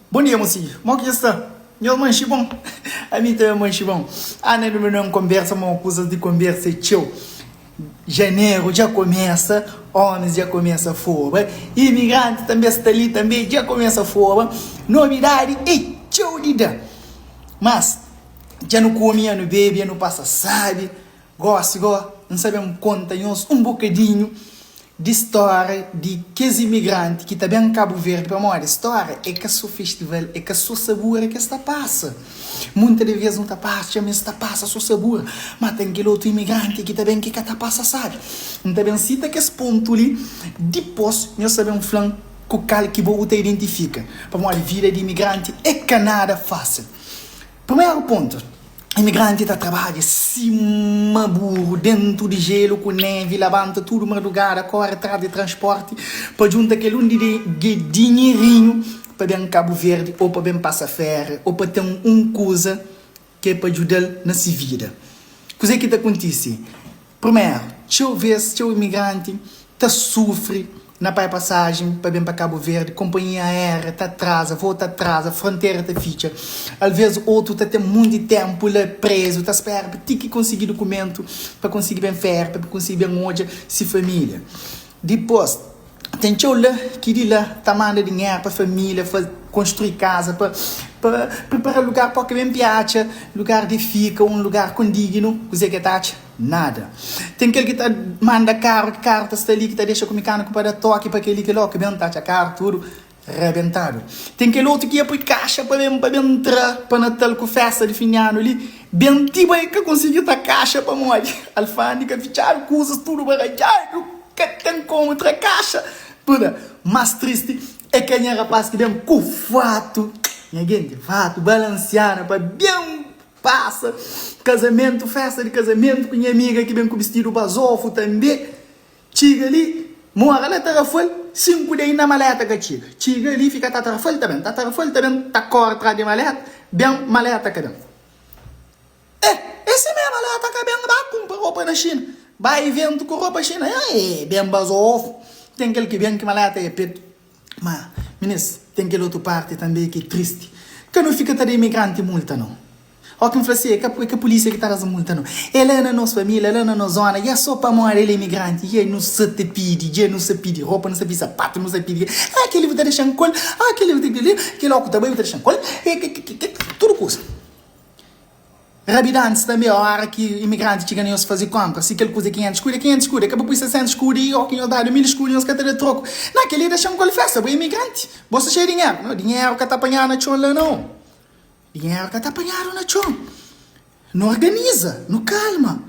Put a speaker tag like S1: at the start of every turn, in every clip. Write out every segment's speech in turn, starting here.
S1: Bom dia, mocinho. Como que está? Eu manchi bom. A mim também manchi bom. Ah, não conversa, uma coisa de conversa, tio. Janeiro já começa, homens já começa a fora. Imigrante também está ali, também já começa a fora. Novidade, e tio, lida. Mas, já não comia, não bebia, não passa, sabe? Gosto, não sabemos conta, um bocadinho de história de que os imigrantes que também em Cabo Verde, para a história é que o festival, é que a sua sabor é que está passa. Muitas vezes não está passa, mas está passa a sua sabor. Mas tem aquele outro imigrante que também que está passa, sabe? Então também cita que esse ponto ali, depois, nós sabemos falando com o que você identifica. Para a vida de imigrante é que nada fácil. Primeiro ponto. Imigrante está trabalhando cima burro, dentro de gelo, com neve, levanta tudo madrugada, corre atrás de transporte, para juntar aquele de dinheirinho para bem Cabo Verde, ou para bem passar ferro, ou para ter coisa que é para ajudar na sua vida. O que é que está acontecendo? Primeiro, deixa eu ver se o imigrante está sofre na passagem para bem para Cabo Verde, companhia aérea está atrasa, volta atrasa, fronteira está ficha. Às vezes outro está tendo muito tempo lá preso, está esperando para ter que conseguir documento para conseguir bem ferro, para conseguir bem onde se família. Depois, tem tio lá que de lá está mandando dinheiro para a família, para construir casa, para preparar lugar para que bem piacha, lugar de fica, lugar condigno, coisa que está nada. Tem aquele que tá, manda carro está ali, que está deixa com o mecânico para dar toque para aquele que logo que bem está carro, tudo rebentado. Tem aquele outro que ia para caixa para bem entrar para Natal com festa de fim de ano ali, bem tipo aí que conseguiu a caixa para morrer. Alfândega, ficharam coisas, tudo baralhado, que tem como outra caixa. Puta, mais triste é que a rapaz que vem com fato, fato, balanceado, para bem passa, casamento, festa de casamento, com minha amiga que vem com vestido basofo também, chega ali, mora lá, tarafol, 5 daí na maleta que chega ali, fica tarafol também, tá cor atrás de maleta, bem maleta que dentro. Esse mesmo maleta que bem vai comprar roupa na China, vai evento com roupa china, bem basofo. Tem aquele que vem que maleta é peito. Mas, meninas, tem aquele outro parte também que é triste. Que não fica de imigrante multa, não. Olha que me fala assim, é que a polícia que está dando multa, não. Ela é na nossa família, ela é na nossa zona, e é só para morrer ele é imigrante. E aí não se te pede, e não se pede roupa, não se pede sapato, não se pede. Aquele vai deixar colo, aquele vai deixar colo, aquele outro também vai deixar colo, tudo coisa. Rapidamente também, a hora que imigrantes chegam a fazer compra, se aquele coisa 500 escura, acaba por 600 escura e ou quem dá 1000 escura e uns que de troco. Naquele deixam com festa, o imigrante. Você cheia de dinheiro, não, dinheiro que está apanhado na chão lá não. Dinheiro que está apanhado na chão. Não organiza, não calma.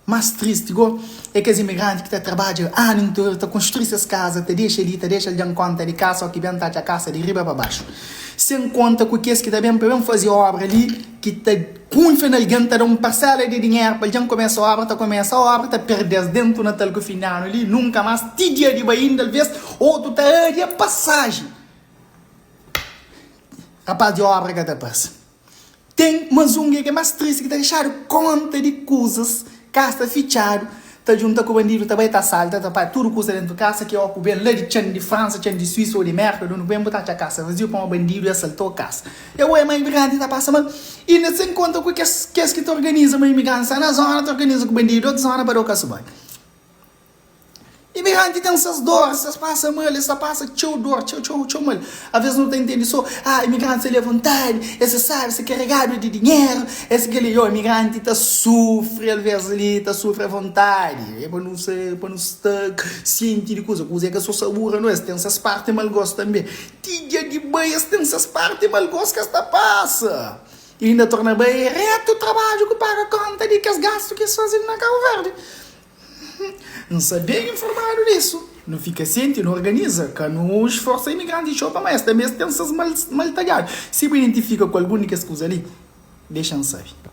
S1: Mais triste é que os imigrantes que trabalham ano inteiro, estão construindo essas casas, te deixa ali de conta de casa, que vem a casa de riba para baixo. Sem conta com aqueles que também podem fazer obra ali, que te punha na alguém, te dá uma parcela de dinheiro, para alguém começar a obra, te perdes dentro na tal que final ali, nunca mais, te dia de bain, talvez, ou tu te a passagem. Rapaz de obra que te passa. Tem mais que é mais triste, que te deixaram conta de coisas, casa fichado, tá junto com o bandido, tá vai tá salta, tá para tudo coisa dentro da casa que ó, bem lá de França, de Suíça ou de Mercado, não vem botar a casa, vazio para um bandido e assaltou a casa. Eu é uma imigrante tá passando, e nesse encontro com que te organiza uma imigrante, na zona te organiza com o bandido, outra zona para o caso vai. Imigrante tem essas dores, essas passa mal, essa passa tchau dor, tchau mal. Às vezes não tem entendido só, imigrante ele é vontade, esse sabe, esse carregado de dinheiro, esse que ele, imigrante tá sofre, às vezes ele tá sofre à vontade, para não estar ciente de coisa é que a sua sabura não é, tem essas partes mal gosto também. Dia de banho, tem essas partes mal gosto que esta passa. E ainda torna bem reto o trabalho que paga conta de que os gastos que eles fazem na Cabo Verde. Não sabia informado disso. Não fica ciente, não organiza. Que não esforça imigrante e chopa, mas também tem essas mal talhadas. Se identifica com alguma coisa ali, deixa-me saber.